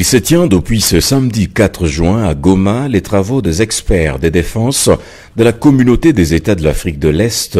Il se tient depuis ce samedi 4 juin à Goma les travaux des experts des défenses de la communauté des États de l'Afrique de l'Est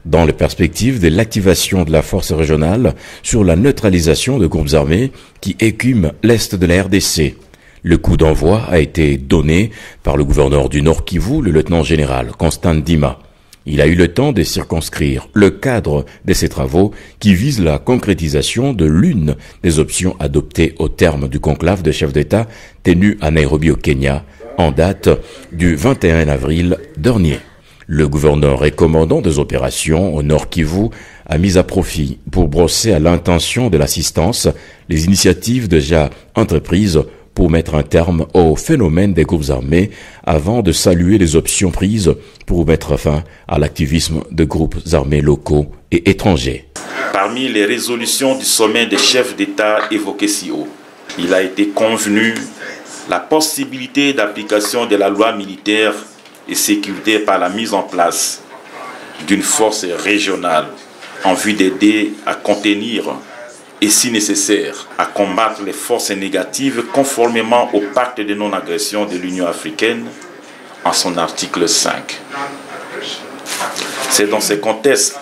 dans la perspective de l'activation de la force régionale sur la neutralisation de groupes armés qui écument l'Est de la RDC. Le coup d'envoi a été donné par le gouverneur du Nord Kivu, le lieutenant-général Constant Ndima. Il a eu le temps de circonscrire le cadre de ces travaux qui visent la concrétisation de l'une des options adoptées au terme du conclave de chefs d'État tenu à Nairobi au Kenya en date du 21 avril dernier. Le gouverneur et commandant des opérations au Nord Kivu a mis à profit pour brosser à l'intention de l'assistance les initiatives déjà entreprises pour mettre un terme au phénomène des groupes armés avant de saluer les options prises pour mettre fin à l'activisme de groupes armés locaux et étrangers. Parmi les résolutions du sommet des chefs d'État évoquées si haut, il a été convenu la possibilité d'application de la loi militaire et sécurité par la mise en place d'une force régionale en vue d'aider à contenir et si nécessaire, à combattre les forces négatives conformément au pacte de non-agression de l'Union africaine en son article 5. C'est dans ce contexte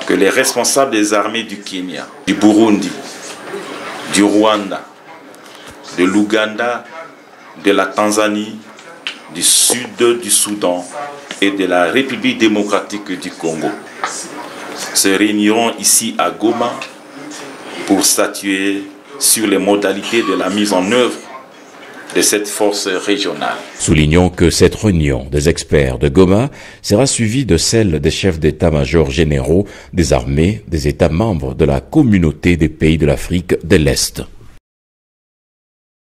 que les responsables des armées du Kenya, du Burundi, du Rwanda, de l'Ouganda, de la Tanzanie, du Sud du Soudan et de la République démocratique du Congo se réuniront ici à Goma pour statuer sur les modalités de la mise en œuvre de cette force régionale. Soulignons que cette réunion des experts de Goma sera suivie de celle des chefs d'état-major généraux des armées des États membres de la communauté des pays de l'Afrique de l'Est.